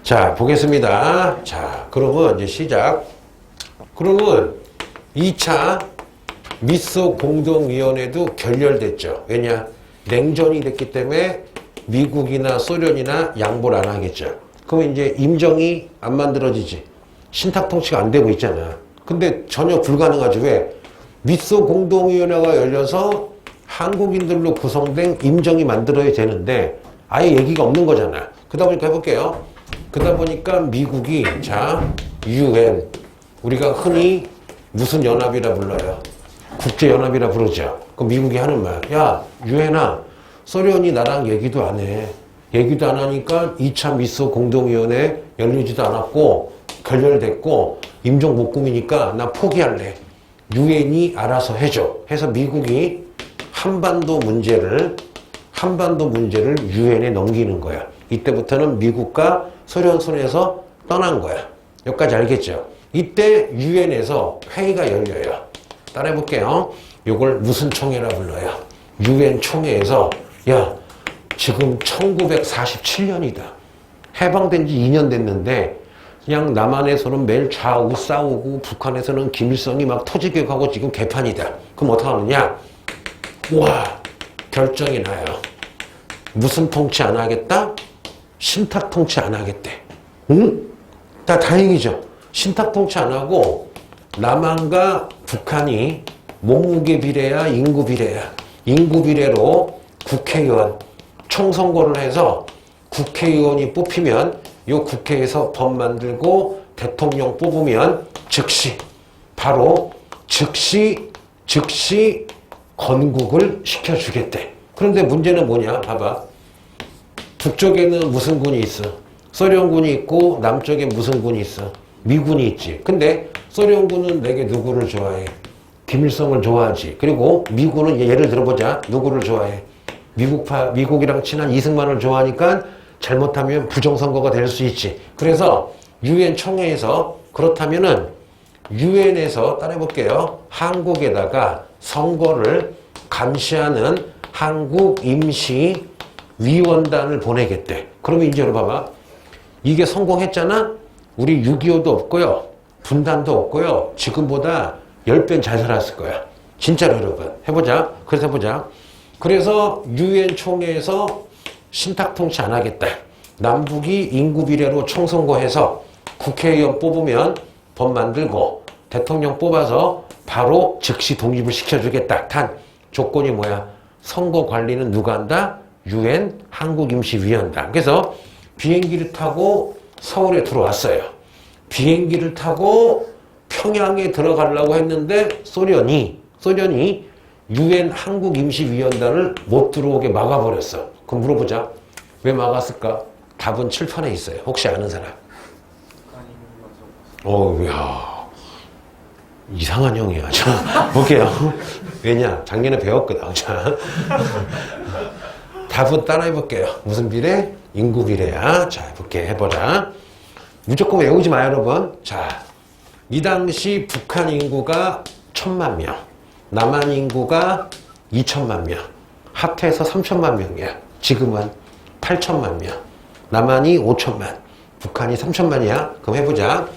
자, 보겠습니다. 자, 그러면 이제 시작. 그러면 2차 미소 공동위원회도 결렬됐죠. 왜냐? 냉전이 됐기 때문에 미국이나 소련이나 양보를 안 하겠죠. 그러면 이제 임정이 안 만들어지지. 신탁 통치가 안 되고 있잖아. 근데 전혀 불가능하지. 왜? 미소 공동위원회가 열려서 한국인들로 구성된 임정이 만들어야 되는데 아예 얘기가 없는 거잖아. 그러다 보니까 해볼게요. 그러다 보니까 미국이 자 UN 우리가 흔히 무슨 연합이라 불러요? 국제연합이라 부르죠. 그럼 미국이 하는 말, 야 UN아 소련이 나랑 얘기도 안 해. 얘기도 안 하니까 2차 미소 공동위원회 열리지도 않았고 결렬됐고 임종 못 꾸미니까 나 포기할래. UN이 알아서 해줘. 해서 미국이 한반도 문제를 UN에 넘기는 거야. 이때부터는 미국과 소련 손에서 떠난 거야. 여기까지 알겠죠? 이때 UN에서 회의가 열려요. 따라해볼게요. 이걸 무슨 총회라 불러요? UN 총회에서 야 지금 1947년이다. 해방된 지 2년 됐는데 그냥 남한에서는 매일 좌우 싸우고 북한에서는 김일성이 막 토지개혁하고 지금 개판이다. 그럼 어떡하느냐? 와 결정이 나요. 무슨 통치 안 하겠다? 신탁 통치 안 하겠대. 응? 다행이죠. 신탁 통치 안 하고 남한과 북한이 몸무게 비례야 인구 비례야. 인구 비례로 국회의원 총선거를 해서 국회의원이 뽑히면 이 국회에서 법 만들고 대통령 뽑으면 바로 즉시 건국을 시켜주겠대. 그런데 문제는 뭐냐? 봐봐. 북쪽에는 무슨 군이 있어? 소련군이 있고 남쪽에 무슨 군이 있어? 미군이 있지. 근데 소련군은 내게 누구를 좋아해? 김일성을 좋아하지. 그리고 미군은 예를 들어보자. 누구를 좋아해? 미국이랑 친한 이승만을 좋아하니까 잘못하면 부정선거가 될 수 있지. 그래서 UN 총회에서 그렇다면은 UN에서 따라해볼게요. 한국에다가 선거를 감시하는 한국 임시위원단을 보내겠대. 그러면 이제 여러분 봐봐. 이게 성공했잖아? 우리 6.25도 없고요. 분단도 없고요. 지금보다 10배는 잘 살았을 거야. 진짜로 여러분. 해보자. 그래서 해보자. 그래서 UN 총회에서 신탁 통치 안 하겠다. 남북이 인구 비례로 총선거해서 국회의원 뽑으면 법 만들고 대통령 뽑아서 바로 즉시 독립을 시켜주겠다. 단 조건이 뭐야? 선거 관리는 누가 한다? UN 한국임시위원단. 그래서 비행기를 타고 서울에 들어왔어요. 비행기를 타고 평양에 들어가려고 했는데 소련이 UN 한국임시위원단을 못 들어오게 막아버렸어. 그럼 물어보자. 왜 막았을까? 답은 칠판에 있어요. 혹시 아는 사람? 야 이상한 형이야. 자, 볼게요. 왜냐? 작년에 배웠거든. 자, 답은 따라해볼게요. 무슨 비례? 인구 비례야. 자, 해보자. 무조건 외우지 마요, 여러분. 자, 이 당시 북한 인구가 1000만 명, 남한 인구가 2000만 명, 합해서 3000만 명이야. 지금은 8000만 명, 남한이 5000만, 북한이 3000만이야. 그럼 해보자.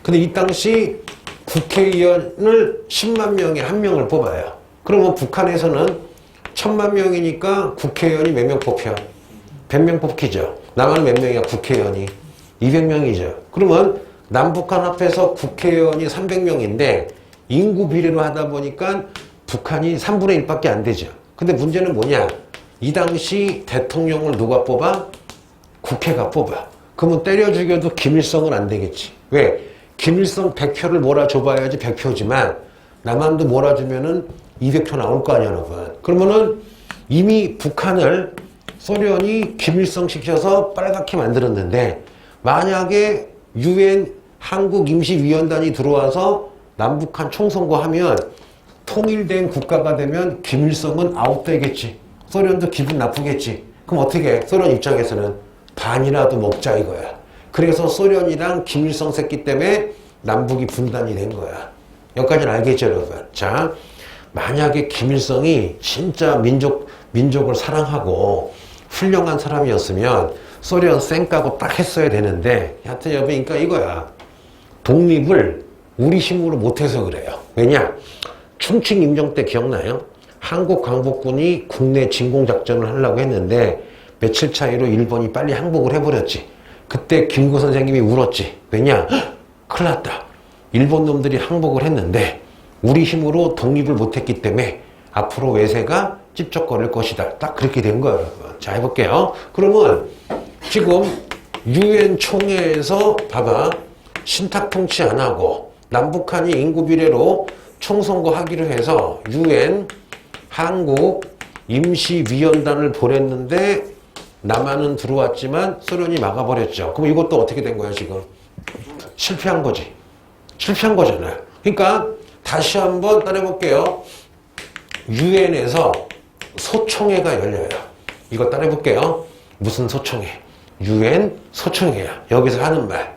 근데 이 당시 국회의원을 10만 명에 한 명을 뽑아요. 그러면 북한에서는 1000만 명이니까 국회의원이 몇 명 뽑혀? 100명 뽑히죠. 남한은 몇 명이야? 국회의원이 200명이죠. 그러면 남북한 합해서 국회의원이 300명인데 인구 비례로 하다 보니까 북한이 3분의 1밖에 안 되죠. 근데 문제는 뭐냐? 이 당시 대통령을 누가 뽑아? 국회가 뽑아. 그러면 때려 죽여도 김일성은 안 되겠지. 왜? 김일성 100표를 몰아줘봐야지 100표지만 남한도 몰아주면은 200표 나올 거 아니야, 여러분. 그러면은 이미 북한을 소련이 김일성 시켜서 빨갛게 만들었는데 만약에 UN 한국임시위원단이 들어와서 남북한 총선거하면 통일된 국가가 되면 김일성은 아웃되겠지. 소련도 기분 나쁘겠지. 그럼 어떻게 해? 소련 입장에서는 반이라도 먹자 이거야. 그래서 소련이랑 김일성 새끼 때문에 남북이 분단이 된 거야. 여기까지는 알겠죠, 여러분? 자, 만약에 김일성이 진짜 민족을 사랑하고 훌륭한 사람이었으면 소련 쌩까고 딱 했어야 되는데 하여튼 여러분 그러니까 이거야. 독립을 우리 힘으로 못해서 그래요. 왜냐? 충칭 임정 때 기억나요? 한국 광복군이 국내 진공작전을 하려고 했는데 며칠 차이로 일본이 빨리 항복을 해버렸지. 그때 김구 선생님이 울었지. 왜냐? 큰일 났다. 일본 놈들이 항복을 했는데 우리 힘으로 독립을 못했기 때문에 앞으로 외세가 찝쩍거릴 것이다. 딱 그렇게 된 거예요. 자, 해볼게요. 그러면 지금 유엔 총회에서 봐봐. 신탁 통치 안 하고 남북한이 인구 비례로 총선거 하기로 해서 유엔 한국 임시위원단을 보냈는데 남한은 들어왔지만 소련이 막아버렸죠. 그럼 이것도 어떻게 된 거야 지금? 실패한 거지. 실패한 거잖아요. 그러니까 다시 한번 따라해볼게요. 유엔에서 소총회가 열려요. 이거 따라해볼게요. 무슨 소총회? 유엔 소총회야. 여기서 하는 말.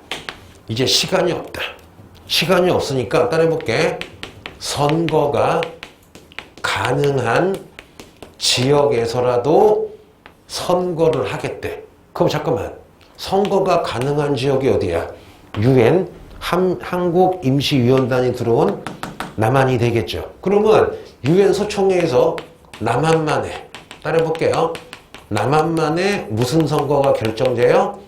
이제 시간이 없다. 시간이 없으니까 따라해볼게. 선거가 가능한 지역에서라도 선거를 하겠대. 그럼 잠깐만. 선거가 가능한 지역이 어디야? 유엔 한국 임시위원단이 들어온 남한이 되겠죠. 그러면 유엔 소총회에서 남한만에 따라해볼게요. 남한만에 무슨 선거가 결정돼요?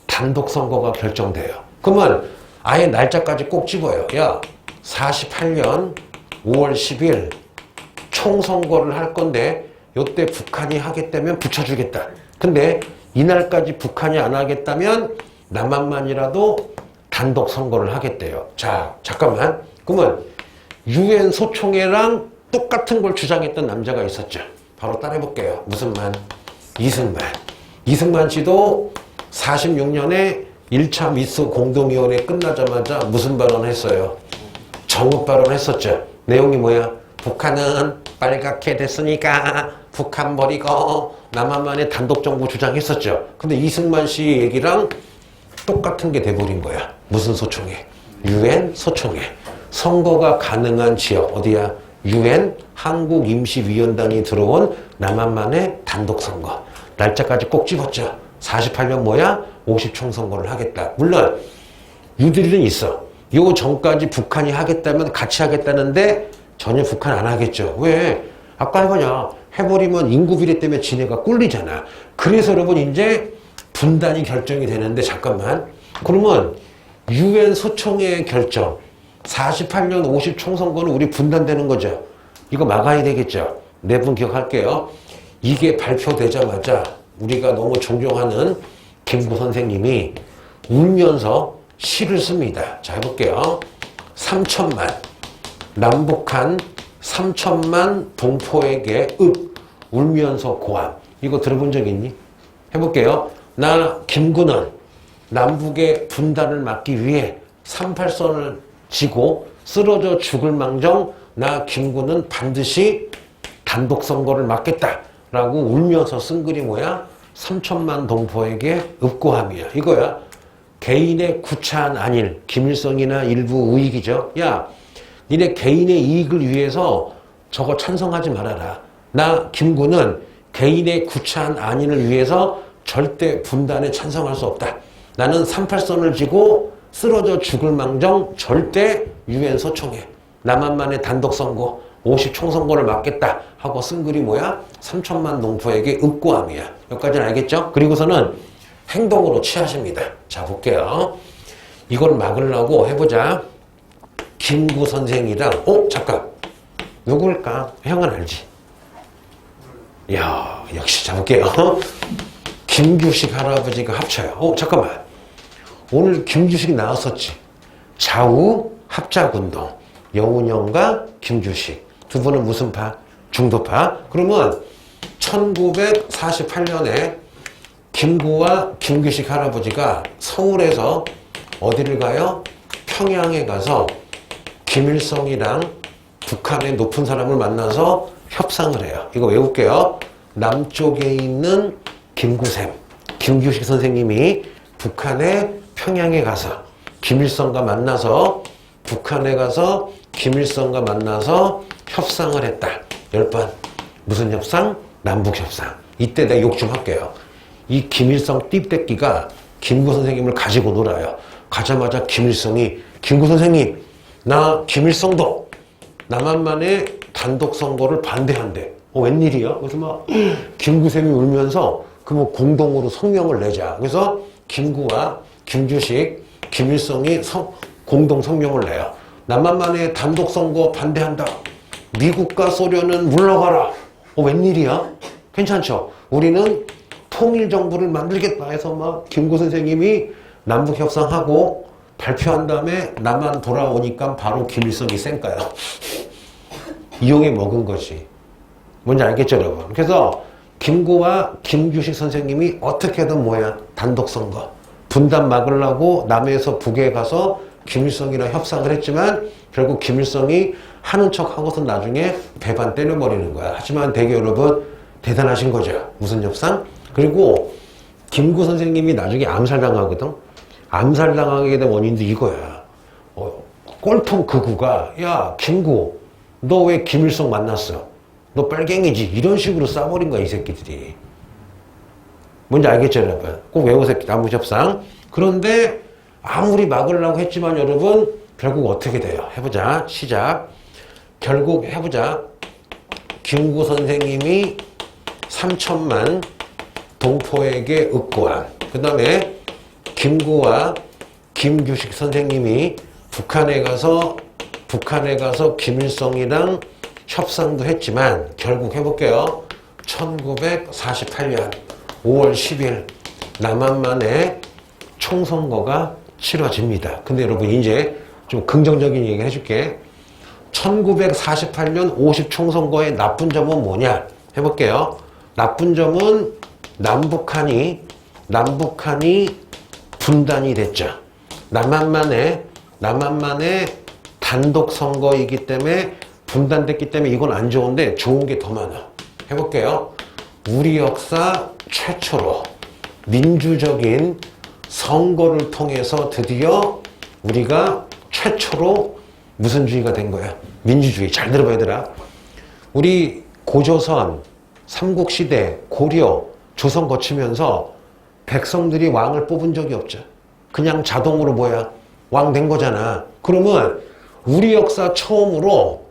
단독 선거가 결정돼요. 그러면 아예 날짜까지 꼭 집어요. 야, 48년 5월 10일 총선거를 할 건데 요때 북한이 하겠다면 붙여주겠다. 근데 이날까지 북한이 안 하겠다면 남한만이라도 단독 선거를 하겠대요. 자, 잠깐만. 그러면 유엔 소총회랑 똑같은 걸 주장했던 남자가 있었죠. 바로 따라해볼게요. 무슨 만? 이승만. 이승만 씨도 46년에 1차 미소 공동위원회 끝나자마자 무슨 발언을 했어요? 정읍 발언을 했었죠. 내용이 뭐야? 북한은 빨갛게 됐으니까 북한 버리고 남한만의 단독 정부 주장했었죠. 근데 이승만 씨 얘기랑 똑같은 게 돼버린 거야. 무슨 소총회? 유엔 소총회. 선거가 가능한 지역 어디야? 유엔 한국 임시위원단이 들어온 남한만의 단독 선거. 날짜까지 꼭 집었죠. 48년 뭐야? 50총선거를 하겠다. 물론 유들리는 있어. 요 전까지 북한이 하겠다면 같이 하겠다는데 전혀 북한 안 하겠죠. 왜? 아까 해보냐. 해버리면 인구 비례 때문에 지네가 꿀리잖아. 그래서 여러분 이제 분단이 결정이 되는데 잠깐만. 그러면 유엔 소총회 결정 48년 50 총선거는 우리 분단되는 거죠. 이거 막아야 되겠죠. 네 분 기억할게요. 이게 발표되자마자 우리가 너무 존경하는 김구 선생님이 울면서 시를 씁니다. 자, 해볼게요. 3천만 남북한 3천만 동포에게 울면서 고함. 이거 들어본 적 있니? 해볼게요. 나 김구는 남북의 분단을 막기 위해 38선을 지고 쓰러져 죽을 망정 나 김구는 반드시 단독 선거를 막겠다라고 울면서 쓴 글이 뭐야? 3천만 동포에게 읍고함이야. 이거야. 개인의 구차한 안일, 김일성이나 일부 우익이죠. 야, 니네 개인의 이익을 위해서 저거 찬성하지 말아라. 나 김구는 개인의 구차한 안일을 위해서 절대 분단에 찬성할 수 없다. 나는 38선을 지고 쓰러져 죽을 망정 절대 유엔 소총회 남한만의 단독 선거 50 총선거를 막겠다 하고 쓴 글이 뭐야? 3천만 동포에게 읍고함이야. 여기까지는 알겠죠? 그리고서는 행동으로 취하십니다. 자, 볼게요. 이걸 막으려고 해보자. 김구 선생이랑 잠깐 누굴까? 형은 알지? 이야, 역시 자, 볼게요. 김규식 할아버지가 합쳐요. 잠깐만. 오늘 김규식이 나왔었지. 좌우 합작운동. 영운형과 김규식. 두 분은 무슨 파? 중도파. 그러면 1948년에 김구와 김규식 할아버지가 서울에서 어디를 가요? 평양에 가서 김일성이랑 북한의 높은 사람을 만나서 협상을 해요. 이거 외울게요. 남쪽에 있는 김구샘, 김규식 선생님이 북한의 평양에 가서 김일성과 만나서 북한에 가서 김일성과 만나서 협상을 했다. 10번. 무슨 협상? 남북협상. 이때 내가 욕 좀 할게요. 이 김일성 띠떼끼가 김구 선생님을 가지고 놀아요. 가자마자 김일성이 김구 선생님 나 김일성도 남한만의 단독 선거를 반대한대. 웬일이야? 그래서 막 김구쌤이 울면서 그 뭐 공동으로 성명을 내자. 그래서 김구와 김주식, 김일성이 공동 성명을 내요. 남한만의 단독 선거 반대한다. 미국과 소련은 물러가라. 웬일이야? 괜찮죠? 우리는 통일 정부를 만들겠다 해서 막 김구 선생님이 남북 협상하고 발표한 다음에 남한 돌아오니까 바로 김일성이 쌩까요. 이용해 먹은 거지. 뭔지 알겠죠, 여러분? 그래서 김구와 김주식 선생님이 어떻게든 뭐야? 단독 선거. 분단 막으려고 남해에서 북에 가서 김일성이랑 협상을 했지만 결국 김일성이 하는 척 하고서 나중에 배반 때려버리는 거야. 하지만 되게 여러분 대단하신 거죠. 무슨 협상? 그리고 김구 선생님이 나중에 암살당하거든. 암살당하게 된 원인도 이거야. 꼴통 극우가 야 김구 너 왜 김일성 만났어? 너 빨갱이지. 이런 식으로 싸버린 거야 이 새끼들이. 뭔지 알겠죠 여러분? 꼭 외우세요. 남북협상. 그런데 아무리 막으려고 했지만 여러분 결국 어떻게 돼요? 해보자. 시작. 결국 해보자. 김구 선생님이 3천만 동포에게 응고한. 그 다음에 김구와 김규식 선생님이 북한에 가서 김일성이랑 협상도 했지만 결국 해볼게요. 1948년 5월 10일 남한만의 총선거가 치러집니다. 근데 여러분 이제 좀 긍정적인 얘기 해줄게. 1948년 50 총선거의 나쁜 점은 뭐냐? 해볼게요. 나쁜 점은 남북한이 분단이 됐죠. 남한만의 단독 선거이기 때문에 분단됐기 때문에 이건 안 좋은데 좋은 게 더 많아. 해볼게요. 우리 역사 최초로 민주적인 선거를 통해서 드디어 우리가 최초로 무슨 주의가 된 거야? 민주주의. 잘 들어봐 얘들아. 우리 고조선, 삼국시대, 고려, 조선 거치면서 백성들이 왕을 뽑은 적이 없죠. 그냥 자동으로 뭐야? 왕 된 거잖아. 그러면 우리 역사 처음으로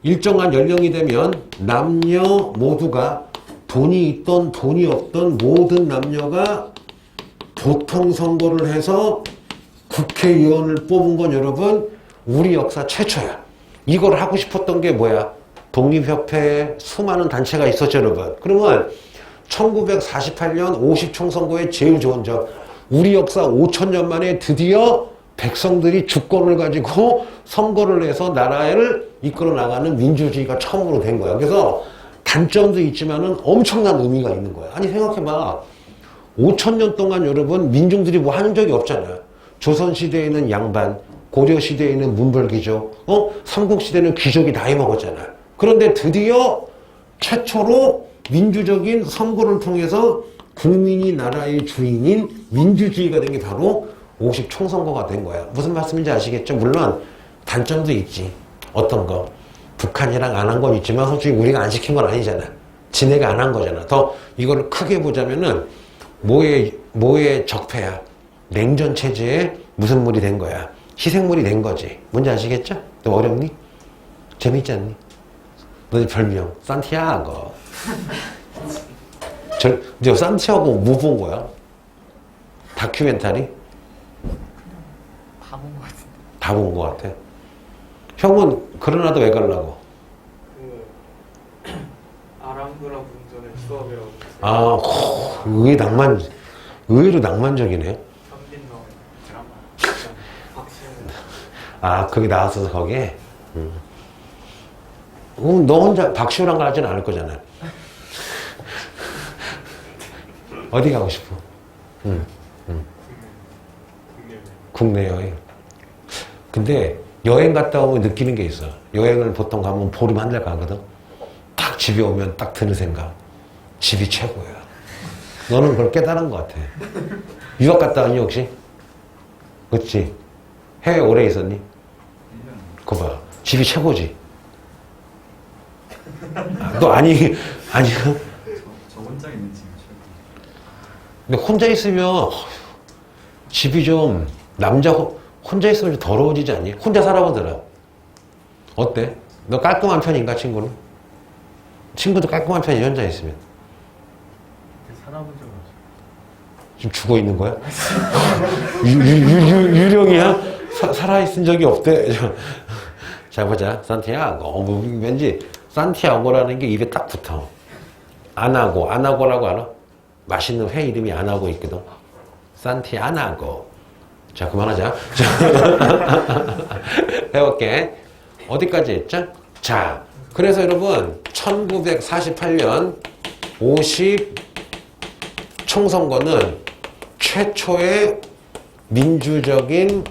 일정한 연령이 되면 남녀 모두가 돈이 있던 돈이 없던 모든 남녀가 보통 선거를 해서 국회의원을 뽑은 건 여러분 우리 역사 최초야. 이걸 하고 싶었던 게 뭐야? 독립협회에 수많은 단체가 있었죠 여러분. 그러면 1948년 50 총선거의 제일 좋은 점, 우리 역사 5천년 만에 드디어 백성들이 주권을 가지고 선거를 해서 나라를 이끌어 나가는 민주주의가 처음으로 된 거야. 그래서 단점도 있지만은 엄청난 의미가 있는 거야. 아니 생각해봐. 5천년 동안 여러분 민중들이 뭐 하는 적이 없잖아요. 조선시대에는 양반, 고려시대에는 문벌귀족, 삼국시대는 귀족이 나이 먹었잖아. 그런데 드디어 최초로 민주적인 선거를 통해서 국민이 나라의 주인인 민주주의가 된 게 바로 50 총선거가 된 거야. 무슨 말씀인지 아시겠죠? 물론 단점도 있지. 어떤 거. 북한이랑 안 한 건 있지만 솔직히 우리가 안 시킨 건 아니잖아. 지네가 안 한 거잖아. 더 이거를 크게 보자면은 뭐의 적폐야? 냉전 체제에 무슨 물이 된 거야? 희생물이 된 거지. 뭔지 아시겠죠? 좀 어렵니? 재밌지 않니? 너네 별명 산티아고. 저 산티아고 뭐 본 거야? 다큐멘터리? 다 본 것 같은데. 다 본 거 같아. 형은 그러나도 왜 가려고? 그 아람브라 궁전의 추억이라고. 의외로 낭만적이네. 현빈 나온 드라마. 박시영. 거기 나왔어서 거기에? 너 혼자 박시우랑 가지는 않을 거잖아. 어디 가고 싶어? 국내 여행. 근데 여행 갔다 오면 느끼는 게 있어. 여행을 보통 가면 보름 한 달 가거든. 딱 집에 오면 딱 드는 생각. 집이 최고야. 너는 그걸 깨달은 것 같아. 유학 갔다 왔니 혹시? 그치? 해외 오래 있었니? 그거 봐. 집이 최고지. 너 아니야? 저 혼자 있는 집이 근데 혼자 있으면 집이 좀 혼자 있으면 좀 더러워지지 않니? 혼자 살아보더라. 어때? 너 깔끔한 편인가 친구는? 친구도 깔끔한 편이 혼자 있으면. 살아본 적은 없어요. 지금 죽어 있는 거야? 유령이야? 살아있은 적이 없대. 자, 보자. 산티아고. 왠지 산티아고라는 게 입에 딱 붙어. 아나고라고 알아? 맛있는 회 이름이 아나고 있거든. 산티아나고. 자, 그만하자. 해볼게. 어디까지 했죠? 자, 그래서 여러분 1948년 50 총선거는 최초의 민주적인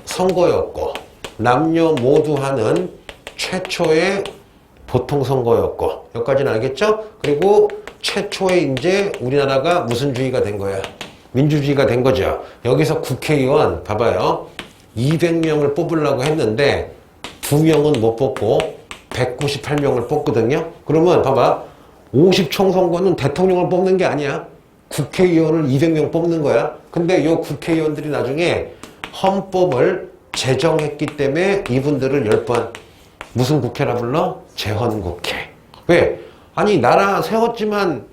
선거였고 남녀 모두 하는 최초의 보통선거였고 여기까지는 알겠죠? 그리고 최초의 이제 우리나라가 무슨 주의가 된 거야? 민주주의가 된 거죠. 여기서 국회의원 봐봐요. 200명을 뽑으려고 했는데 2명은 못 뽑고 198명을 뽑거든요. 그러면 봐봐. 50총선거는 대통령을 뽑는 게 아니야. 국회의원을 200명 뽑는 거야. 근데 이 국회의원들이 나중에 헌법을 제정했기 때문에 이분들을 10번 무슨 국회라 불러? 재헌국회. 왜? 아니 나라 세웠지만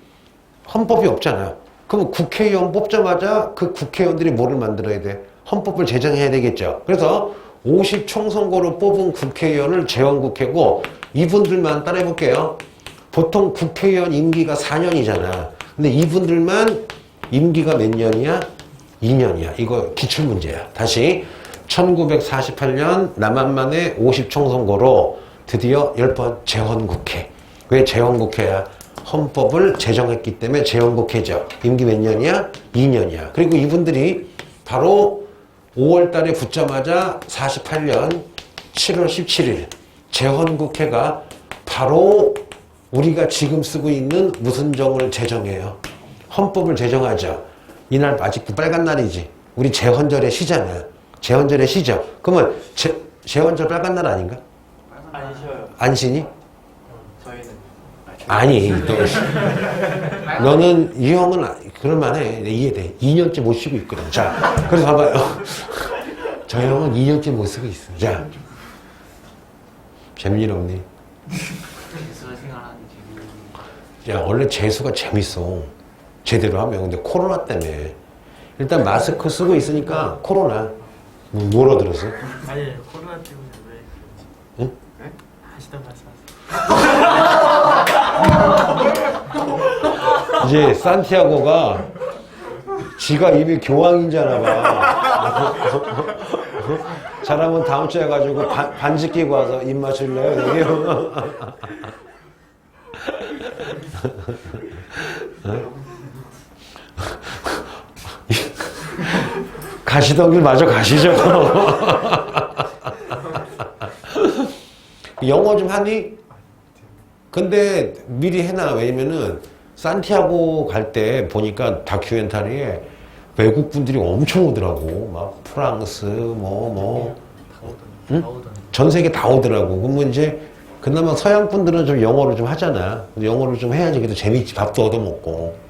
헌법이 없잖아요. 그럼 국회의원 뽑자마자 그 국회의원들이 뭐를 만들어야 돼? 헌법을 제정해야 되겠죠. 그래서 50총선거로 뽑은 국회의원을 재헌국회고 이분들만 따라해볼게요. 보통 국회의원 임기가 4년이잖아. 근데 이분들만 임기가 몇 년이야? 2년이야. 이거 기출문제야. 다시 1948년 남한만의 50총선거로 드디어 10번 재헌국회. 왜 재헌국회야? 헌법을 제정했기 때문에 재헌국회죠. 임기 몇 년이야? 2년이야. 그리고 이분들이 바로 5월 달에 붙자마자 48년 7월 17일 재헌국회가 바로 우리가 지금 쓰고 있는 무슨 정을 제정해요? 헌법을 제정하죠. 이날 아직도 빨간 날이지. 우리 재헌절의 시잖아요. 재헌절의 시죠. 그러면 재헌절 빨간 날 아닌가? 안 쉬어요. 안 쉬니? 저희는. 아니, 너는 이 형은 그럴만해. 이해돼. 2년째 못 쉬고 있거든. 자, 그래서 봐봐요. 저 형은 2년째 못 쓰고 있어. 자, 재미일 없니? 재수가 생활하는 재미. 야, 원래 재수가 재밌어. 제대로 하면. 근데 코로나 때문에. 일단 마스크 쓰고 있으니까 코로나. 뭐라 들었어? 아니 코로나 때문에 왜 그런지. 응? 네? 하시던 말씀하세요. 이제 산티아고가 지가 이미 교황인 줄 아나 봐. 잘하면 다음 주에 가지고 반지 끼고 와서 입 맞출래요? 여기요? 가시던 길 마저 가시죠. 영어 좀 하니? 근데 미리 해놔. 왜냐면은 산티아고 갈 때 보니까 다큐멘터리에 외국 분들이 엄청 오더라고. 막 프랑스 응? 전 세계 다 오더라고. 그러면 이제 그나마 서양 분들은 좀 영어를 좀 하잖아. 영어를 좀 해야지 그래도 재밌지. 밥도 얻어먹고.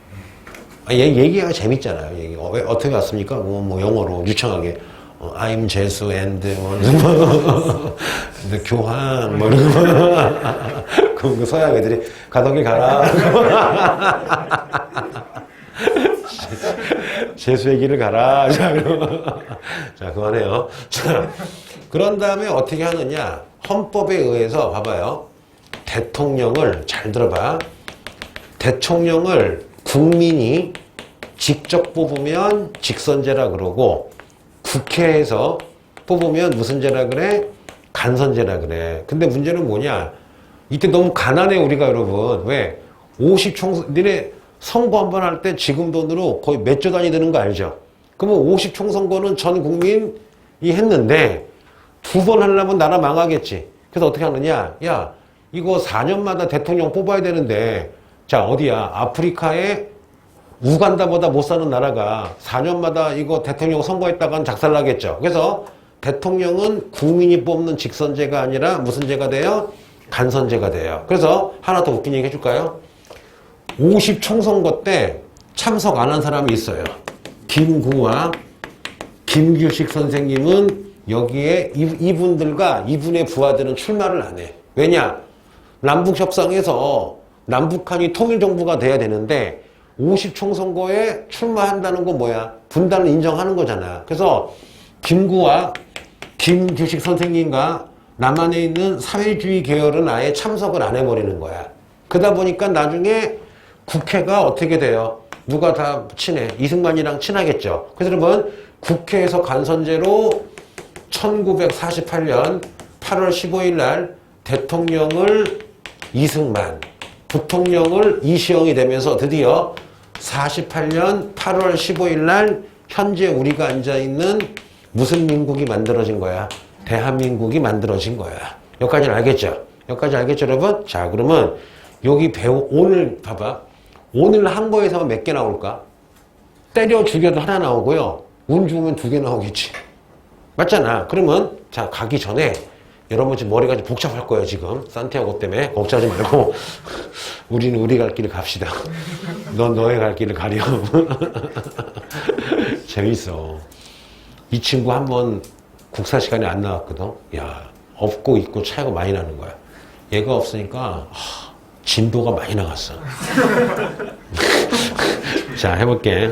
얘기가 재밌잖아요. 얘기. 왜 어떻게 왔습니까? 뭐 영어로 유창하게 I'm 재수 and the 교황 뭐 이런 거. 그럼 그 서양 애들이 가던 길 가라. 재수의 길을 가라. 자, 그만해요. 자, 그런 다음에 어떻게 하느냐? 헌법에 의해서 봐봐요. 대통령을 잘 들어봐. 대통령을 국민이 직접 뽑으면 직선제라 그러고 국회에서 뽑으면 무슨 제라 그래? 간선제라 그래. 근데 문제는 뭐냐? 이때 너무 가난해 우리가 여러분. 왜? 50총선 니네 선거 한 번 할 때 지금 돈으로 거의 몇 조 단위 드는 거 알죠? 그러면 50총선거는 전 국민이 했는데 2번 하려면 나라 망하겠지. 그래서 어떻게 하느냐? 야, 이거 4년마다 대통령 뽑아야 되는데 자, 어디야? 아프리카에 우간다보다 못 사는 나라가 4년마다 이거 대통령 선거했다가는 작살나겠죠. 그래서 대통령은 국민이 뽑는 직선제가 아니라 무슨 제가 돼요? 간선제가 돼요. 그래서 하나 더 웃긴 얘기 해줄까요? 50총선거 때 참석 안 한 사람이 있어요. 김구와 김규식 선생님은 여기에 이분들과 이분의 부하들은 출마를 안 해. 왜냐? 남북협상에서 남북한이 통일정부가 돼야 되는데 50총선거에 출마한다는 건 뭐야? 분단을 인정하는 거잖아. 그래서 김구와 김규식 선생님과 남한에 있는 사회주의 계열은 아예 참석을 안 해버리는 거야. 그러다 보니까 나중에 국회가 어떻게 돼요? 누가 다 친해? 이승만이랑 친하겠죠. 그래서 여러분 국회에서 간선제로 1948년 8월 15일 날 대통령을 이승만, 부통령을 이시영이 되면서 드디어 48년 8월 15일 날 현재 우리가 앉아있는 무슨 민국이 만들어진 거야? 대한민국이 만들어진 거야. 여기까지는 알겠죠? 여기까지 알겠죠, 여러분? 자, 그러면 여기 오늘 봐봐. 오늘 한 거에서 몇 개 나올까? 때려 죽여도 하나 나오고요. 운 좋으면 2개 나오겠지. 맞잖아. 그러면 자, 가기 전에 여러분 지금 머리가 좀 복잡할 거예요, 지금. 산티아고 때문에. 걱정하지 말고 우리는 우리 갈 길을 갑시다. 넌 너의 갈 길을 가렴. 재밌어. 이 친구 한번 국사 시간에 안 나왔거든. 야, 없고 있고 차이가 많이 나는 거야. 얘가 없으니까 진도가 많이 나갔어. 자, 해볼게.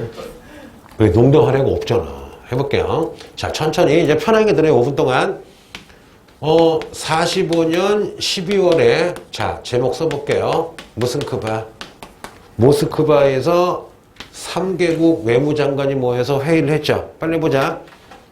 왜 농담하려고 없잖아. 해볼게요. 자, 천천히 이제 편하게 들어요. 5분 동안. 45년 12월에 자, 제목 써볼게요. 무슨 크바? 모스크바에서 3개국 외무장관이 모여서 회의를 했죠. 빨리 보자.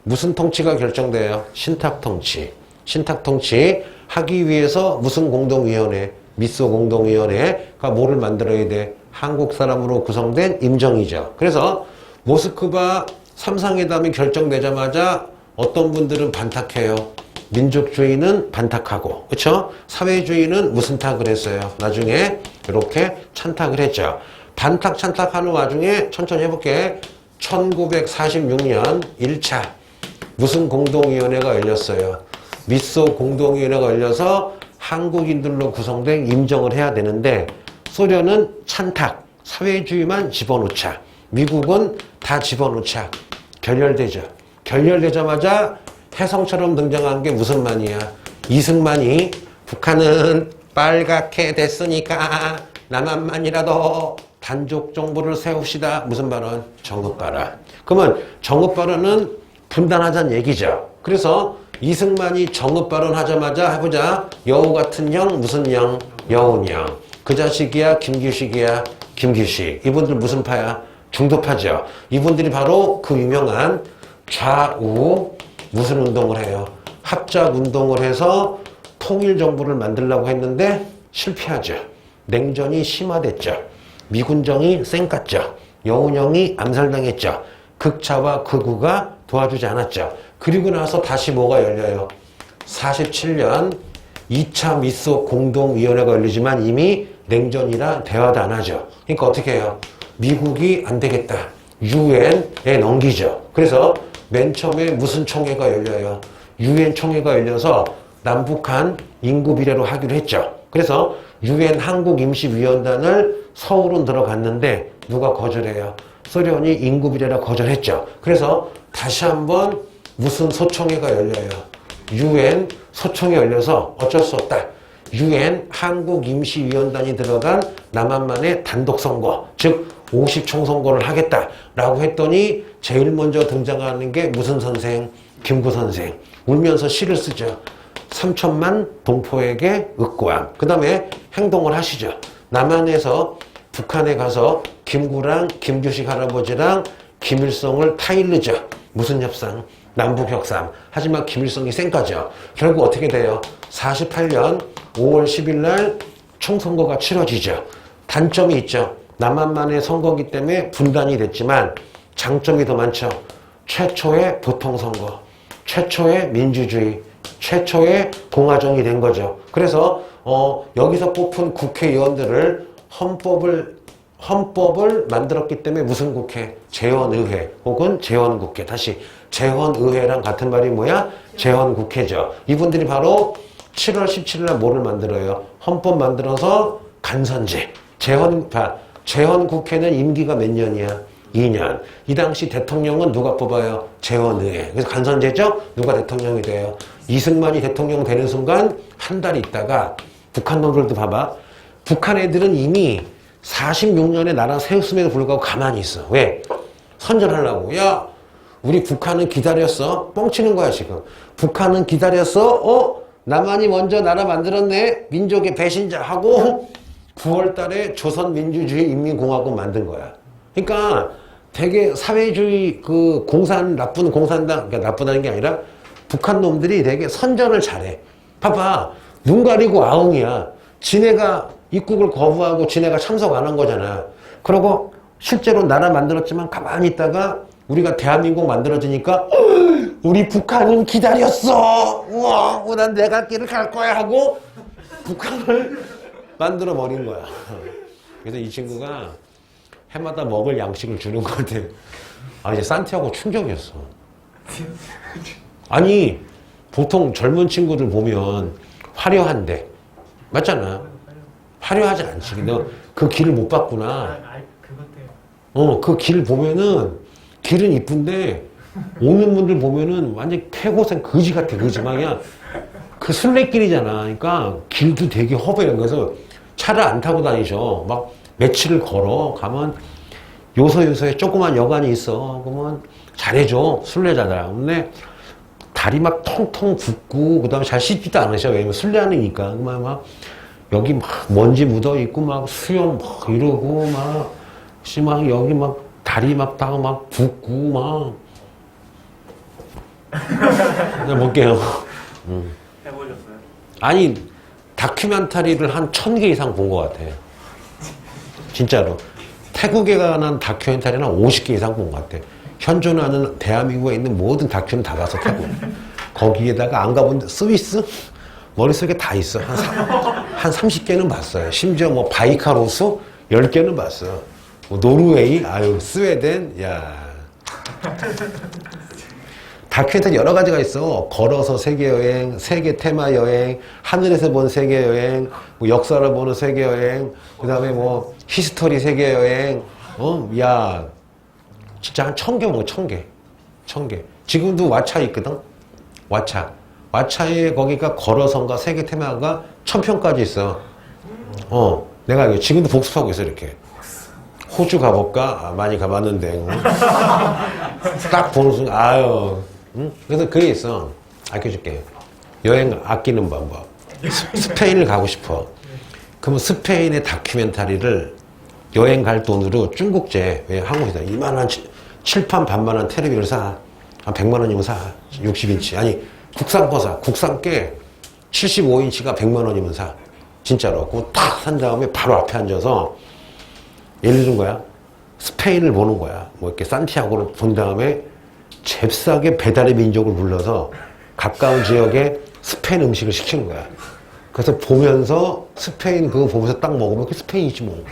무슨 통치가 결정돼요? 신탁통치. 신탁통치 하기 위해서 무슨 공동위원회? 미소 공동위원회가 뭐를 만들어야 돼? 한국 사람으로 구성된 임정이죠. 그래서 모스크바 3상회담이 결정되자마자 어떤 분들은 반탁해요. 민족주의는 반탁하고, 그렇죠? 사회주의는 무슨 탁을 했어요? 나중에 이렇게 찬탁을 했죠. 반탁 찬탁하는 와중에 천천히 해볼게. 1946년 1차 무슨 공동위원회가 열렸어요? 미소 공동위원회가 열려서 한국인들로 구성된 임정을 해야 되는데 소련은 찬탁, 사회주의만 집어넣자. 미국은 다 집어넣자. 결렬되죠. 결렬되자마자 혜성처럼 등장한 게 무슨 만이야? 이승만이 북한은 빨갛게 됐으니까 남한만이라도 단족 정부를 세웁시다. 무슨 발언? 정읍발언. 그러면 정읍발언은 분단하자는 얘기죠. 그래서 이승만이 정읍발언 하자마자 해보자. 여우 같은 형 무슨 형? 여운형. 그 자식이야? 김규식이야? 김규식. 이분들 무슨 파야? 중도파죠. 이분들이 바로 그 유명한 좌우 무슨 운동을 해요? 합작 운동을 해서 통일정부를 만들려고 했는데 실패하죠. 냉전이 심화됐죠. 미군정이 쌩깠죠. 여운형이 암살당했죠. 극차와 극우가 도와주지 않았죠. 그리고 나서 다시 뭐가 열려요? 47년 2차 미소 공동위원회가 열리지만 이미 냉전이라 대화도 안 하죠. 그러니까 어떻게 해요? 미국이 안 되겠다. 유엔에 넘기죠. 그래서 맨 처음에 무슨 총회가 열려요? 유엔 총회가 열려서 남북한 인구 비례로 하기로 했죠. 그래서 유엔 한국임시위원단을 서울은 들어갔는데 누가 거절해요? 소련이 인구 비례라 거절했죠. 그래서 다시 한번 무슨 소총회가 열려요? 유엔 소총회 열려서 어쩔 수 없다. 유엔 한국임시위원단이 들어간 남한만의 단독선거, 즉 50총선거를 하겠다라고 했더니 제일 먼저 등장하는 게 무슨 선생? 김구 선생. 울면서 시를 쓰죠. 3천만 동포에게 윽고함. 그 다음에 행동을 하시죠. 남한에서 북한에 가서 김구랑 김규식 할아버지랑 김일성을 타일르죠. 무슨 협상? 남북협상. 하지만 김일성이 쌩까죠. 결국 어떻게 돼요? 48년 5월 10일 날 총선거가 치러지죠. 단점이 있죠. 남한만의 선거기 때문에 분단이 됐지만 장점이 더 많죠. 최초의 보통선거, 최초의 민주주의, 최초의 공화정이 된 거죠. 그래서 여기서 뽑힌 국회의원들을 헌법을 만들었기 때문에 무슨 국회? 재헌의회 혹은 재헌국회. 다시 재헌의회랑 같은 말이 뭐야? 재헌국회죠. 이분들이 바로 7월 17일 날 뭐를 만들어요? 헌법 만들어서 간선제. 재헌 국회는 임기가 몇 년이야? 2년. 이 당시 대통령은 누가 뽑아요? 재헌의회. 그래서 간선제죠? 누가 대통령이 돼요? 이승만이 대통령 되는 순간 한 달 있다가 북한 놈들도 봐봐. 북한 애들은 이미 46년에 나라 세웠음에도 불구하고 가만히 있어. 왜? 선전하려고. 야, 우리 북한은 기다렸어. 뻥치는 거야 지금. 북한은 기다렸어. 남한이 먼저 나라 만들었네. 민족의 배신자 하고 9월 달에 조선민주주의 인민공화국 만든 거야. 그러니까 되게 사회주의 그 나쁜 공산당, 그러니까 나쁘다는 게 아니라 북한 놈들이 되게 선전을 잘해. 봐봐. 눈 가리고 아웅이야. 지네가 입국을 거부하고 지네가 참석 안 한 거잖아. 그리고 실제로 나라 만들었지만 가만히 있다가 우리가 대한민국 만들어지니까 우리 북한은 기다렸어. 우와, 난 내가 길을 갈 거야 하고 북한을 만들어 버린 거야. 그래서 이 친구가 해마다 먹을 양식을 주는 것 같아. 이제 산티아고 충격이었어. 아니, 보통 젊은 친구들 보면 화려한데, 맞잖아. 화려하지 않지. 너 그 길을 못 봤구나. 그 길 보면은, 길은 이쁜데, 오는 분들 보면은 완전 캐고생 거지 같아, 거지망이야. 그 순례길이잖아. 그러니까 길도 되게 허벌해. 그래서 차를 안 타고 다니죠. 막 며칠을 걸어. 가면 요소요소에 조그만 여관이 있어. 그러면 잘해줘. 순례자들. 근데 다리 막 통통 붓고, 그 다음에 잘 씻지도 않으셔. 왜냐면 순례하니까. 막 여기 막 먼지 묻어 있고, 막 수염 막 이러고, 막 여기 막 다리 막 다 막 붓고, 막. 네, 볼게요. 해보셨어요? 아니, 다큐멘터리를 한 1000개 이상 본 것 같아. 진짜로. 태국에 관한 다큐멘터리는 한 50개 이상 본 것 같아. 현존하는 대한민국에 있는 모든 다큐는 다 봤어, 태국. 거기에다가 안 가본 스위스? 머릿속에 다 있어. 한 30개는 봤어요. 심지어 뭐 바이카로스? 10개는 봤어. 뭐 노르웨이? 스웨덴? 야. 다큐멘터리 여러 가지가 있어. 걸어서 세계여행, 세계 테마 여행, 하늘에서 본 세계여행, 뭐 역사를 보는 세계여행, 그 다음에 뭐 히스토리 세계여행, 야, 진짜 한 1000개 뭐 1000개. 1000개. 지금도 왓챠 있거든? 왓챠에 거기가 걸어서인가 세계 테마가 1000편까지 있어. 내가 이거 지금도 복습하고 있어, 이렇게. 호주 가볼까? 많이 가봤는데. 딱 보는 순간, 응? 그래서 그게 있어. 아껴줄게. 여행 아끼는 방법. 스페인을 가고 싶어. 그러면 스페인의 다큐멘터리를 여행 갈 돈으로 중국제, 왜 한국에다 이만한 칠판 반만한 텔레비를 사. 한 100만 원이면 사. 60인치. 아니, 국산 거 사. 국산 게 75인치가 100만 원이면 사. 진짜로. 그거 딱 산 다음에 바로 앞에 앉아서 예를 든 거야. 스페인을 보는 거야. 뭐 이렇게 산티아고를 본 다음에 잽싸게 배달의 민족을 불러서 가까운 지역에 스페인 음식을 시키는 거야. 그래서 보면서 스페인 그거 보면서 딱 먹으면 그 스페인이지 뭐.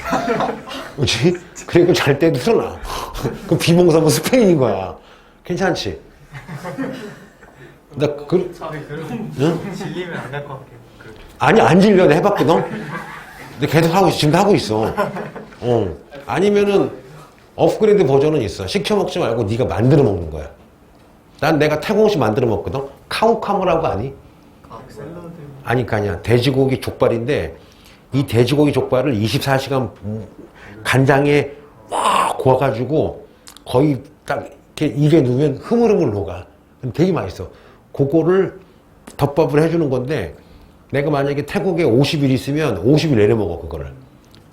그렇지? 그리고 잘 때도 일어나. 그 비몽사몽 스페인인 거야. 괜찮지? 나 그, 응? 질리면 안 갈 것 같아요. 아니, 안 질려도 해봤거든? 근데 계속 하고 있어. 지금도 하고 있어. 아니면은 업그레이드 버전은 있어. 시켜 먹지 말고 네가 만들어 먹는 거야. 난 내가 태국식 만들어 먹거든? 카우카무라고 아니? 샐러드. 아니야. 돼지고기 족발인데 이 돼지고기 족발을 24시간 간장에 막 구워가지고 거의 딱 이렇게 입에 넣으면 흐물흐물 녹아. 되게 맛있어. 그거를 덮밥을 해주는 건데 내가 만약에 태국에 50일 있으면 50일 내내 먹어, 그거를.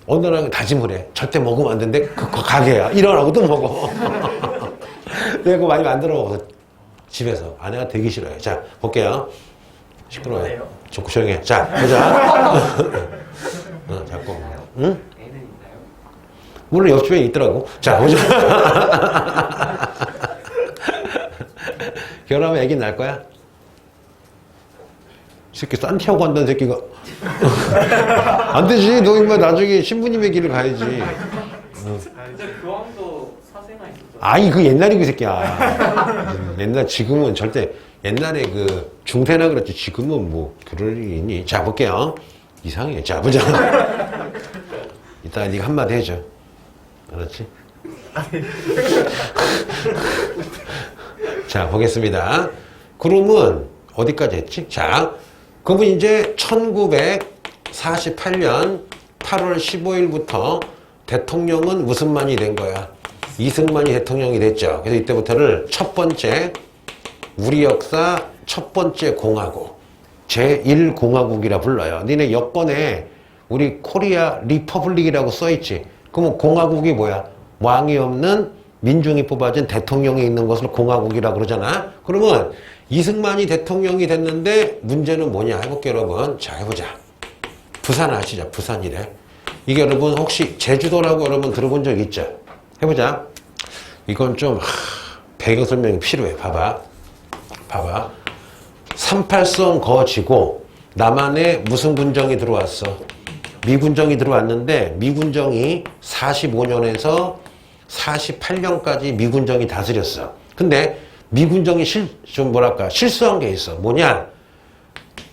어느 날 다짐을 해. 절대 먹으면 안 되는데 그거 가게야. 일어나고 또 먹어. 내가 그거 많이 만들어 먹어서 집에서. 아내가 되게 싫어해. 자, 볼게요. 시끄러워요. 좋고 조용해. 자, 보자. 자꾸. 응? 애는 있나요? 물론 옆집에 있더라고. 자, 보자. 결혼하면 애기 날 거야? 이 새끼 산티아고 한다는 새끼가. 안 되지. 너 인마 나중에 신부님의 길을 가야지. 근데 교황도 사생아 있었죠. 아니, 그 옛날이고, 이 새끼야. 옛날, 지금은 절대, 옛날에 그, 중세나 그랬지. 지금은 뭐, 그럴 일이 있니? 자, 볼게요. 이상해. 자, 보자. 이따 네가 한마디 해줘. 알았지? 자, 보겠습니다. 그러면 어디까지 했지? 자, 그러면 이제 1948년 8월 15일부터 대통령은 무슨 만이 된 거야? 이승만이 대통령이 됐죠. 그래서 이때부터를 첫 번째, 우리 역사 첫 번째 공화국, 제1공화국이라 불러요. 니네 여권에 우리 코리아 리퍼블릭이라고 써있지. 그러면 공화국이 뭐야? 왕이 없는 민중이 뽑아진 대통령이 있는 것을 공화국이라고 그러잖아. 그러면 이승만이 대통령이 됐는데 문제는 뭐냐 해볼게요, 여러분. 자, 해보자. 부산 아시죠? 부산이래. 이게 여러분 혹시 제주도라고 여러분 들어본 적 있죠? 해보자. 이건 좀 배경 설명이 필요해. 봐봐. 38선 거지고 남한에 무슨 군정이 들어왔어? 미군정이 들어왔는데 미군정이 45년에서 48년까지 미군정이 다스렸어. 근데 미군정이 좀 뭐랄까 실수한 게 있어. 뭐냐?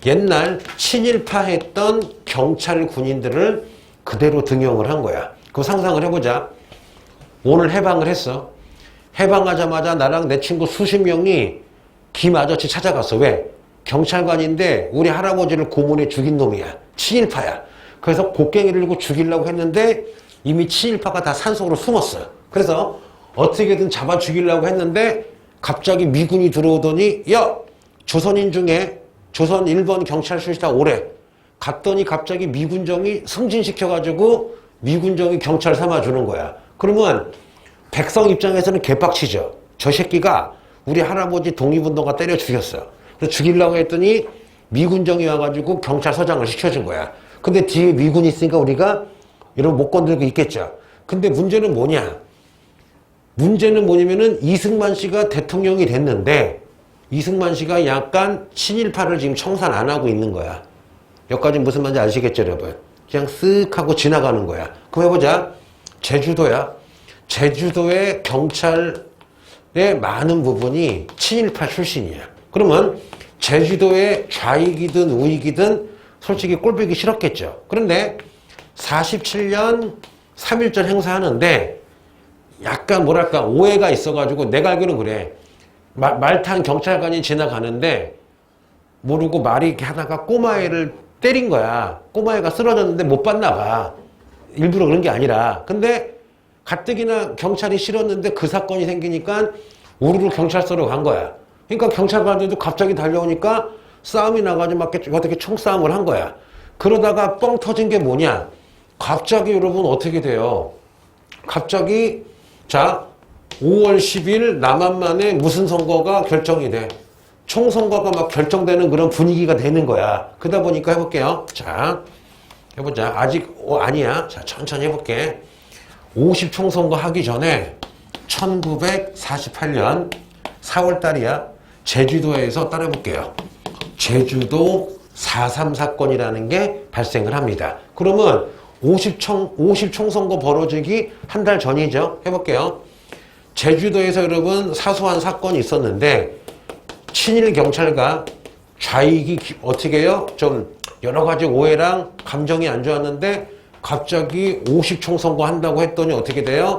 옛날 친일파 했던 경찰 군인들을 그대로 등용을 한 거야. 그거 상상을 해보자. 오늘 해방을 했어. 해방하자마자 나랑 내 친구 수십 명이 김 아저씨 찾아갔어. 왜? 경찰관인데 우리 할아버지를 고문해 죽인 놈이야. 친일파야. 그래서 곡괭이를 들고 죽이려고 했는데 이미 친일파가 다 산속으로 숨었어. 그래서 어떻게든 잡아 죽이려고 했는데 갑자기 미군이 들어오더니 야! 조선인 중에 조선 1번 경찰 출신이 오래. 갔더니 갑자기 미군정이 승진시켜가지고 미군정이 경찰 삼아주는 거야. 그러면 백성 입장에서는 개빡치죠. 저 새끼가 우리 할아버지 독립운동가 때려 죽였어. 그래서 죽이려고 했더니 미군정이 와가지고 경찰서장을 시켜준 거야. 근데 뒤에 미군이 있으니까 우리가 이러면 못 건들고 있겠죠. 근데 문제는 뭐냐? 문제는 뭐냐면은 이승만 씨가 대통령이 됐는데 이승만 씨가 약간 친일파를 지금 청산 안 하고 있는 거야. 여기까지 무슨 말인지 아시겠죠, 여러분? 그냥 쓱 하고 지나가는 거야. 그럼 해보자. 제주도야. 제주도의 경찰의 많은 부분이 친일파 출신이야. 그러면 제주도의 좌익이든 우익이든 솔직히 꼴보기 싫었겠죠. 그런데 47년 3.1절 행사하는데 약간 뭐랄까 오해가 있어가지고 내가 알기로는 그래. 말 탄 경찰관이 지나가는데 모르고 말이 이렇게 하다가 꼬마애를 때린 거야. 꼬마애가 쓰러졌는데 못 봤나 봐. 일부러 그런 게 아니라. 근데 가뜩이나 경찰이 싫었는데 그 사건이 생기니까 우르르 경찰서로 간 거야. 그러니까 경찰관들도 갑자기 달려오니까 싸움이 나가지고 막 어떻게 총싸움을 한 거야. 그러다가 뻥 터진 게 뭐냐? 갑자기 여러분 어떻게 돼요? 갑자기 자 5월 10일 남한만에 무슨 선거가 결정이 돼? 총선거가 막 결정되는 그런 분위기가 되는 거야. 그러다 보니까 해볼게요. 자, 해보자. 아직 아니야. 자, 천천히 해볼게. 50 총선거 하기 전에 1948년 4월 달이야. 제주도에서 따라해볼게요. 제주도 4.3 사건이라는 게 발생을 합니다. 그러면 50 총선거 벌어지기 한 달 전이죠. 해볼게요. 제주도에서 여러분 사소한 사건이 있었는데 친일 경찰과 좌익이 어떻게 해요? 좀 여러 가지 오해랑 감정이 안 좋았는데 갑자기 50 총선거 한다고 했더니 어떻게 돼요?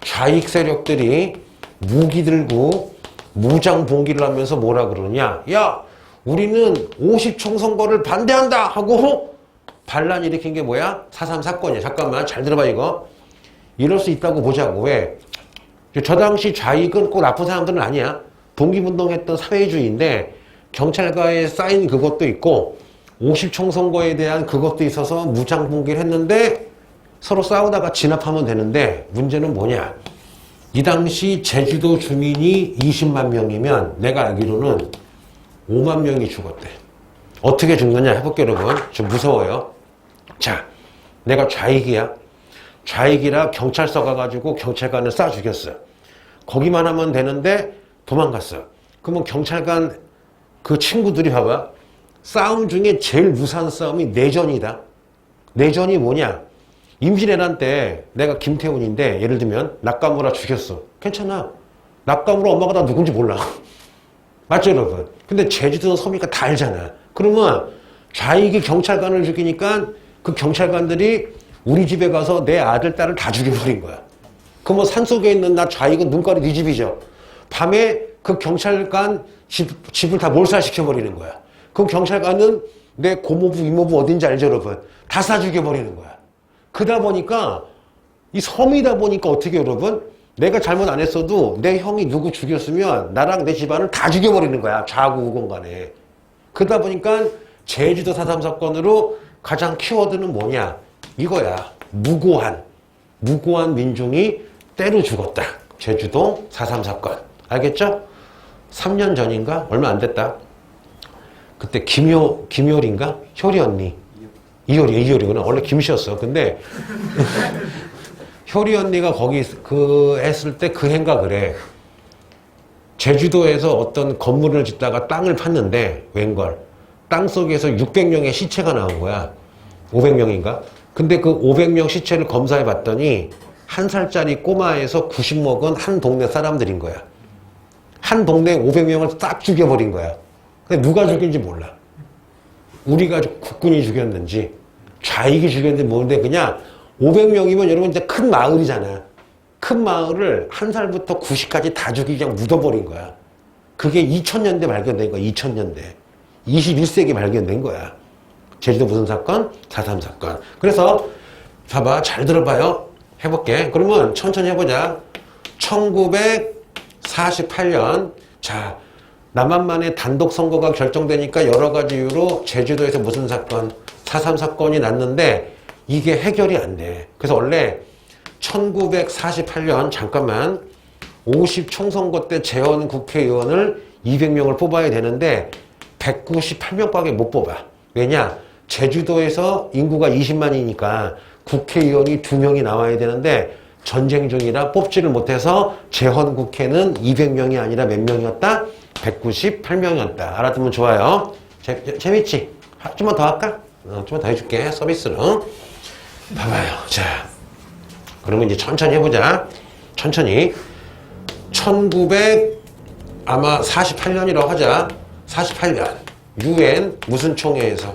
좌익 세력들이 무기 들고 무장 봉기를 하면서 뭐라 그러냐? 야, 우리는 50 총선거를 반대한다 하고 반란 일으킨 게 뭐야? 4.3 사건이야. 잠깐만 잘 들어봐 이거. 이럴 수 있다고 보자고. 왜? 저 당시 좌익은 꼭 나쁜 사람들은 아니야. 독립운동했던 사회주의인데 경찰과에 쌓인 그것도 있고 50 총선거에 대한 그것도 있어서 무장 봉기를 했는데 서로 싸우다가 진압하면 되는데 문제는 뭐냐? 이 당시 제주도 주민이 20만 명이면 내가 알기로는 5만 명이 죽었대. 어떻게 죽느냐 해볼게요, 여러분. 좀 무서워요. 자, 내가 좌익이야. 좌익이라 경찰서 가가지고 경찰관을 쏴 죽였어. 거기만 하면 되는데 도망갔어. 그러면 경찰관 그 친구들이 봐봐. 싸움 중에 제일 무서운 싸움이 내전이다. 내전이 뭐냐? 임진왜란 때 내가 김태훈인데 예를 들면 낙가무라 죽였어. 괜찮아. 낙가무라 엄마가 다 누군지 몰라. 맞죠, 여러분? 근데 제주도 섬이니까 다 알잖아. 그러면 좌익이 경찰관을 죽이니까 그 경찰관들이 우리 집에 가서 내 아들, 딸을 다 죽여버린 거야. 그럼 뭐 산속에 있는 나 좌익은 눈깔이 네 집이죠. 밤에 그 경찰관 집을 다 몰살시켜버리는 거야. 그럼 경찰관은 내 고모부, 이모부 어딘지 알죠, 여러분? 다 쏴 죽여버리는 거야. 그러다 보니까 이 섬이다 보니까 어떻게 여러분? 내가 잘못 안 했어도 내 형이 누구 죽였으면 나랑 내 집안을 다 죽여버리는 거야. 좌우 우공간에. 그러다 보니까 제주도 4.3 사건으로 가장 키워드는 뭐냐? 이거야. 무고한 민중이 때로 죽었다. 제주도 4.3 사건. 알겠죠? 3년 전인가? 얼마 안 됐다. 그때 김효리인가? 효리 언니. 이효리구나. 원래 김씨였어. 근데 효리 언니가 거기 했을 때 그 해인가 그래. 제주도에서 어떤 건물을 짓다가 땅을 팠는데 웬걸 땅속에서 600명의 시체가 나온 거야. 500명인가? 근데 그 500명 시체를 검사해 봤더니 1살짜리 꼬마에서 90 먹은 한 동네 사람들인 거야. 한 동네 500명을 싹 죽여버린 거야. 근데 누가 죽인지 몰라. 우리가 국군이 죽였는지 좌익이 죽였는지 모르는데 그냥 500명이면 여러분 이제 큰 마을이잖아. 큰 마을을 1살부터 90까지 다 죽이고 그냥 묻어버린 거야. 그게 2000년대 발견된 거야. 2000년대. 21세기 발견된 거야. 제주도 무슨 사건? 4.3 사건. 그래서 봐봐. 잘 들어봐요. 해볼게. 그러면 천천히 해보자. 1948년 자 남한만의 단독 선거가 결정되니까 여러 가지 이유로 제주도에서 무슨 사건? 4.3 사건이 났는데 이게 해결이 안 돼. 그래서 원래 1948년 잠깐만 50 총선거 때 재원 국회의원을 200명을 뽑아야 되는데 198명밖에 못 뽑아. 왜냐? 제주도에서 인구가 20만이니까 국회의원이 2명이 나와야 되는데 전쟁 중이라 뽑지를 못해서 재헌국회는 200명이 아니라 몇 명이었다? 198명이었다. 알아두면 좋아요. 재밌지? 좀만 더 할까? 좀만 더 해줄게. 서비스로. 봐봐요. 자, 그러면 이제 천천히 해보자. 천천히. 1948년이라고 하자. 48년. UN 무슨 총회에서?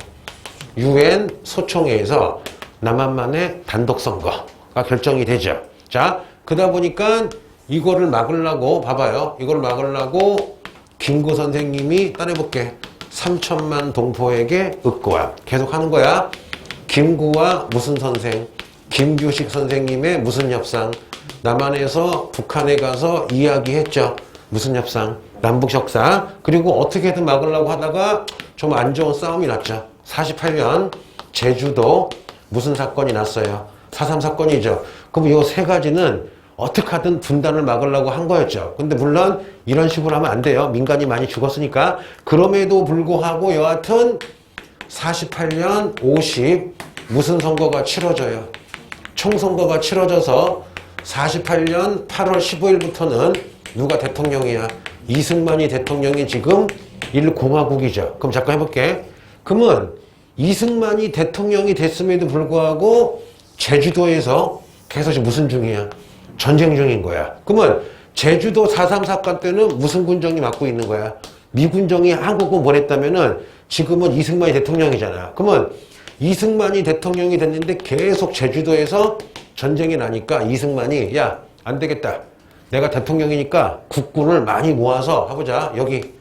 UN 소총회에서 남한만의 단독 선거가 결정이 되죠. 자, 그러다 보니까 이거를 막으려고 봐봐요. 이걸 막으려고 김구 선생님이 따라해볼게. 3천만 동포에게 윽고와 계속 하는 거야. 김구와 무슨 선생? 김규식 선생님의 무슨 협상? 남한에서 북한에 가서 이야기했죠. 무슨 협상? 남북 협상. 그리고 어떻게든 막으려고 하다가 좀 안 좋은 싸움이 났죠. 48년 제주도 무슨 사건이 났어요? 4.3 사건이죠. 그럼 이 세 가지는 어떻게 하든 분단을 막으려고 한 거였죠. 근데 물론 이런 식으로 하면 안 돼요. 민간이 많이 죽었으니까. 그럼에도 불구하고 여하튼 48년 50 무슨 선거가 치러져요? 총선거가 치러져서 48년 8월 15일부터는 누가 대통령이야? 이승만이 대통령이 지금 1공화국이죠. 그럼 잠깐 해볼게. 그러면 이승만이 대통령이 됐음에도 불구하고 제주도에서 계속 무슨 중이야? 전쟁 중인 거야. 그러면 제주도 4.3 사건 때는 무슨 군정이 맡고 있는 거야? 미군정이 한국을 보냈다면은 지금은 이승만이 대통령이잖아. 그러면 이승만이 대통령이 됐는데 계속 제주도에서 전쟁이 나니까 이승만이 야, 안 되겠다. 내가 대통령이니까 국군을 많이 모아서 해보자. 여기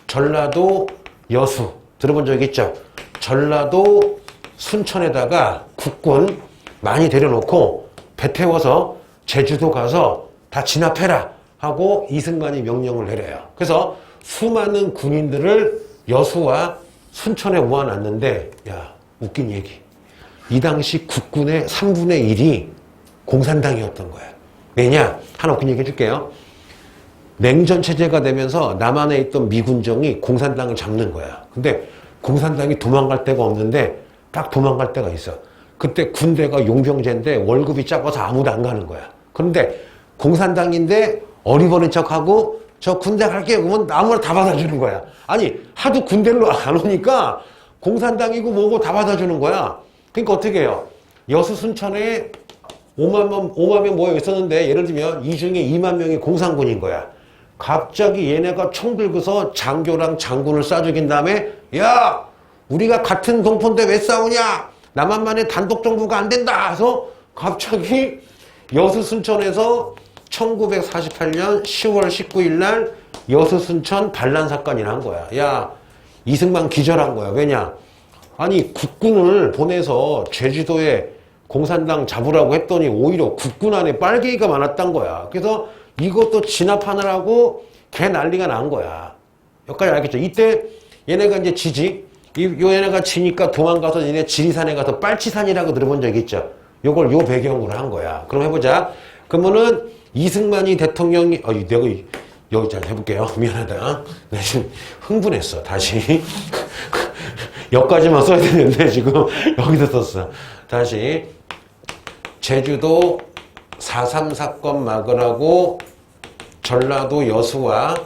전라도 여수 들어본 적 있죠? 전라도 순천에다가 국군 많이 데려놓고 배 태워서 제주도 가서 다 진압해라 하고 이승만이 명령을 내려요. 그래서 수많은 군인들을 여수와 순천에 모아놨는데 야, 웃긴 얘기. 이 당시 국군의 3분의 1이 공산당이었던 거야. 왜냐? 하나 웃긴 얘기 해줄게요. 냉전 체제가 되면서 남한에 있던 미군정이 공산당을 잡는 거야. 근데 공산당이 도망갈 데가 없는데 딱 도망갈 데가 있어. 그때 군대가 용병제인데 월급이 작아서 아무도 안 가는 거야. 그런데 공산당인데 어리버린 척하고 저 군대 갈게요. 그러면 아무나 다 받아주는 거야. 아니 하도 군대로 안 오니까 공산당이고 뭐고 다 받아주는 거야. 그러니까 어떻게 해요? 여수 순천에 5만 명 모여 있었는데 예를 들면 이 중에 2만 명이 공산군인 거야. 갑자기 얘네가 총 들고서 장교랑 장군을 쏴 죽인 다음에 야! 우리가 같은 동포인데 왜 싸우냐? 남한만의 단독 정부가 안 된다 해서 갑자기 여수 순천에서 1948년 10월 19일 날 여수 순천 반란 사건이 난 거야. 야, 이승만 기절한 거야. 왜냐? 아니, 국군을 보내서 제주도에 공산당 잡으라고 했더니 오히려 국군 안에 빨갱이가 많았단 거야. 그래서 이것도 진압하느라고 개 난리가 난 거야. 여기까지 알겠죠? 이때 얘네가 이제 지지. 요 얘네가 지니까 도망가서 얘네 지리산에 가서 빨치산이라고 들어본 적 있죠? 요걸 요 배경으로 한 거야. 그럼 해보자. 그러면은 이승만이 대통령이, 내가 여기 잘 해볼게요. 미안하다. 나 지금 흥분했어. 다시. 여기까지만 써야 되는데 지금 여기서 썼어. 다시. 제주도 4.3 사건 막으라고 전라도 여수와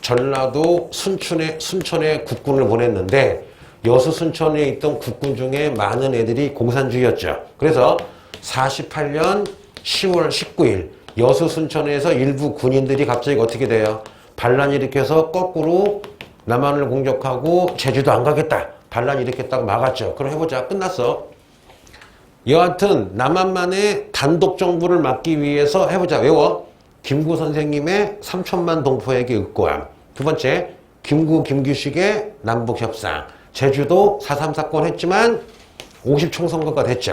전라도 순천에 국군을 보냈는데 여수 순천에 있던 국군 중에 많은 애들이 공산주의였죠. 그래서 48년 10월 19일 여수 순천에서 일부 군인들이 갑자기 어떻게 돼요? 반란 일으켜서 거꾸로 남한을 공격하고 제주도 안 가겠다. 반란 일으켰다고 막았죠. 그럼 해보자. 끝났어. 여하튼 남한만의 단독 정부를 막기 위해서 해보자. 외워. 김구 선생님의 3천만 동포에게 윽고함. 두 번째, 김규식의 남북협상. 제주도 4.3 사건 했지만 50 총선거가 됐죠.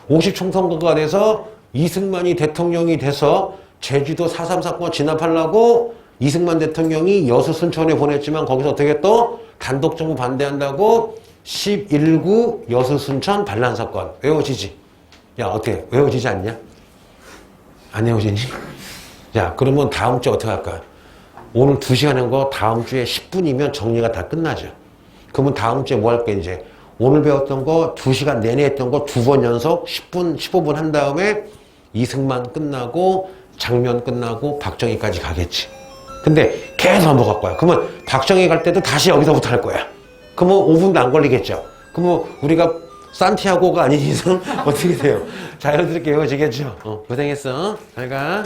50 총선거가 돼서 이승만이 대통령이 돼서 제주도 4.3 사건 진압하려고 이승만 대통령이 여수 순천에 보냈지만 거기서 어떻게 또 단독 정부 반대한다고 11구 여수 순천 반란 사건. 외워지지? 야, 어떻게 외워지지 않냐? 안 외워지니? 야, 그러면 다음 주에 어떻게 할까? 오늘 2시간 한 거 다음 주에 10분이면 정리가 다 끝나죠. 그러면 다음 주에 뭐 할까 이제? 오늘 배웠던 거 2시간 내내 했던 거 2번 연속 10분, 15분 한 다음에 이승만 끝나고 장면 끝나고 박정희까지 가겠지. 근데 계속 반복할 거야. 그러면 박정희 갈 때도 다시 여기서부터 할 거야. 그러면 5분도 안 걸리겠죠. 그러면 우리가 산티아고가 아닌 이상 어떻게 돼요? 자연스럽게 외워지겠죠. 고생했어. 잘 가.